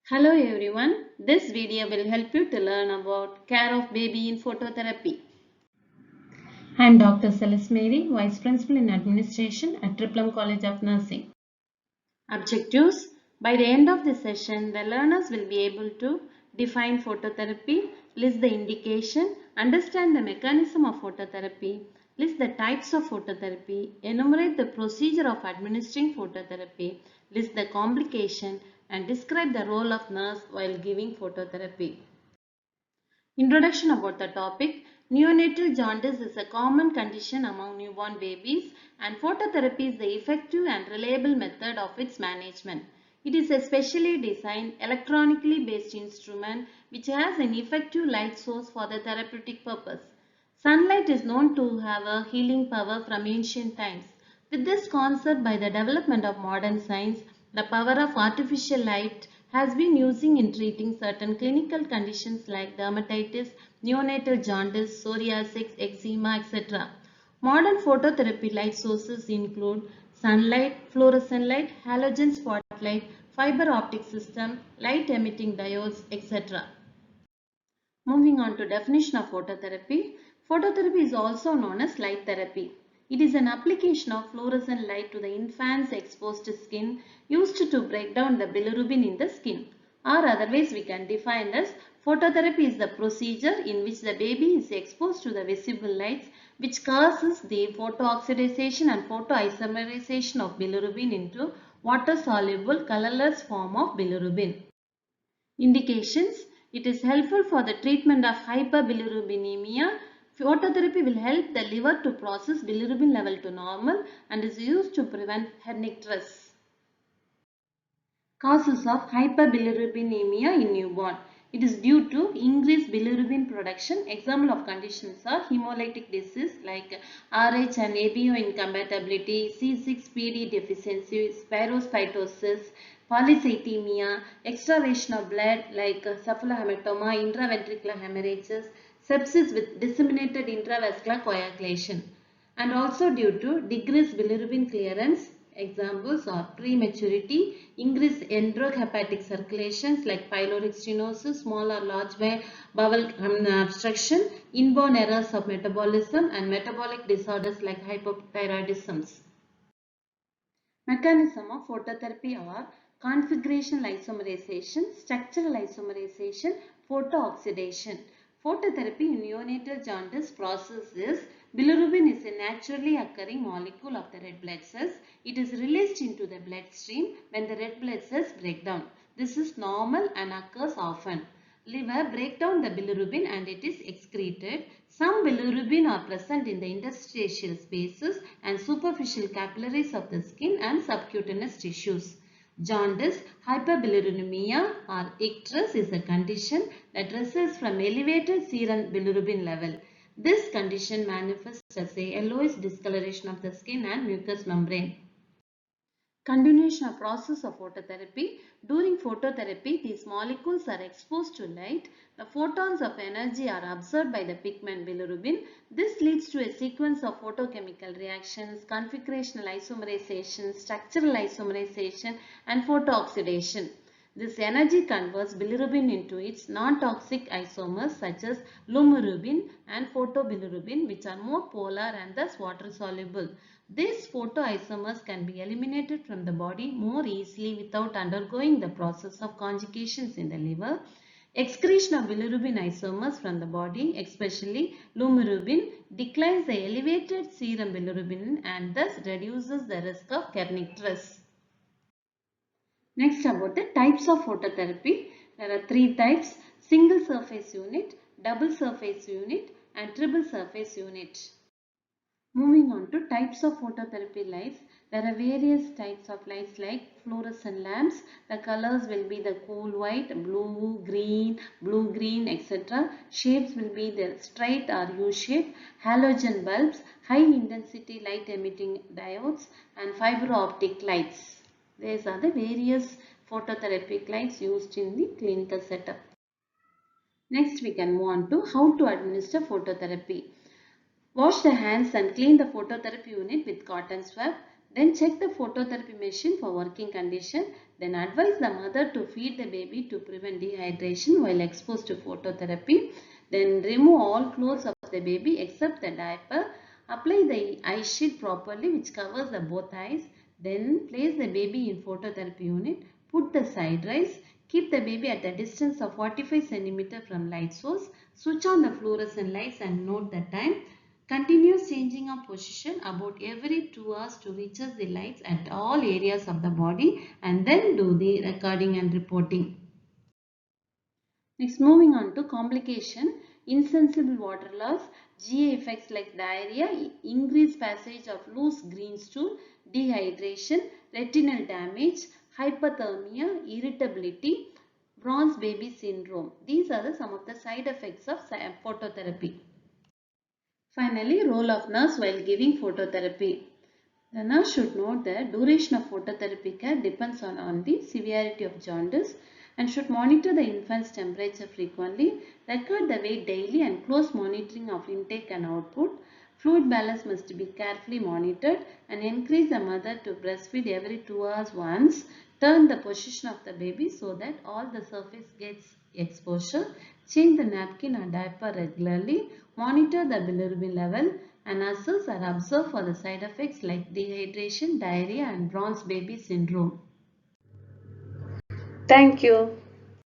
Hello everyone, this video will help you to learn about care of baby in phototherapy. I am Dr. Celeste Mary, Vice Principal in Administration at Triplum College of Nursing. Objectives: by the end of the session, the learners will be able to define phototherapy, list the indication, understand the mechanism of phototherapy, list the types of phototherapy, enumerate the procedure of administering phototherapy, list the complication, and describe the role of nurse while giving phototherapy. Introduction about the topic. Neonatal jaundice is a common condition among newborn babies and phototherapy is the effective and reliable method of its management. It is a specially designed electronically based instrument which has an effective light source for the therapeutic purpose. Sunlight is known to have a healing power from ancient times. With this concept by the development of modern science, the power of artificial light has been using in treating certain clinical conditions like dermatitis, neonatal jaundice, psoriasis, eczema, etc. Modern phototherapy light sources include sunlight, fluorescent light, halogen spotlight, fiber optic system, light emitting diodes, etc. Moving on to definition of phototherapy. Phototherapy is also known as light therapy. It is an application of fluorescent light to the infant's exposed skin used to break down the bilirubin in the skin. Or otherwise we can define as phototherapy is the procedure in which the baby is exposed to the visible lights which causes the photooxidation and photoisomerization of bilirubin into water-soluble colorless form of bilirubin. Indications: it is helpful for the treatment of hyperbilirubinemia. Phototherapy will help the liver to process bilirubin level to normal and is used to prevent herniatus. Causes of hyperbilirubinemia in newborn. It is due to increased bilirubin production. Example of conditions are hemolytic disease like Rh and ABO incompatibility, C6PD deficiency, spherocytosis, polycythemia, extravasation of blood like cephalohematoma, intraventricular hemorrhages, sepsis with disseminated intravascular coagulation, and also due to decreased bilirubin clearance. Examples are prematurity, increased enterohepatic circulations like pyloric stenosis, small or large bowel obstruction, inborn errors of metabolism, and metabolic disorders like hypothyroidism. Mechanism of phototherapy are configurational isomerization, structural isomerization, photooxidation. Phototherapy in neonatal jaundice process is bilirubin is a naturally occurring molecule of the red blood cells. It is released into the bloodstream when the red blood cells break down. This is normal and occurs often. Liver break down the bilirubin and it is excreted. Some bilirubin are present in the interstitial spaces and superficial capillaries of the skin and subcutaneous tissues. Jaundice hyperbilirunemia or icterus is a condition that results from elevated serum bilirubin level. This condition manifests as a yellowish discoloration of the skin and mucous membrane. Continuation of process of phototherapy. During phototherapy, these molecules are exposed to light. The photons of energy are absorbed by the pigment bilirubin. This leads to a sequence of photochemical reactions, configurational isomerization, structural isomerization, and photooxidation. This energy converts bilirubin into its non-toxic isomers such as lumirubin and photobilirubin, which are more polar and thus water soluble. These photoisomers can be eliminated from the body more easily without undergoing the process of conjugations in the liver. Excretion of bilirubin isomers from the body, especially lumirubin, declines the elevated serum bilirubin and thus reduces the risk of kernicterus. Next, about the types of phototherapy. There are three types: single surface unit, double surface unit, and triple surface unit. Moving on to types of phototherapy lights. There are various types of lights like fluorescent lamps. The colors will be the cool white, blue, green, etc. Shapes will be the straight or U-shape. Halogen bulbs, high intensity light emitting diodes, and fiber optic lights. These are the various phototherapy lights used in the clinical setup. Next, we can move on to how to administer phototherapy. Wash the hands and clean the phototherapy unit with cotton swab. Then check the phototherapy machine for working condition. Then advise the mother to feed the baby to prevent dehydration while exposed to phototherapy. Then remove all clothes of the baby except the diaper. Apply the eye shield properly which covers the both eyes. Then place the baby in phototherapy unit. Put the side rise. Keep the baby at the distance of 45 cm from light source. Switch on the fluorescent lights and note the time. Continuous changing of position about every 2 hours to reach the lights at all areas of the body and then do the recording and reporting. Next, moving on to complication, insensible water loss, GA effects like diarrhea, increased passage of loose green stool, dehydration, retinal damage, hypothermia, irritability, bronze baby syndrome. These are some of the side effects of phototherapy. Finally, role of nurse while giving phototherapy. The nurse should note the duration of phototherapy care depends on the severity of jaundice and should monitor the infant's temperature frequently, record the weight daily and close monitoring of intake and output. Fluid balance must be carefully monitored and encourage the mother to breastfeed every 2 hours once. Turn the position of the baby so that all the surface gets exposure. Change the napkin or diaper regularly. Monitor the bilirubin level and assess or observe for the side effects like dehydration, diarrhea and bronze baby syndrome. Thank you.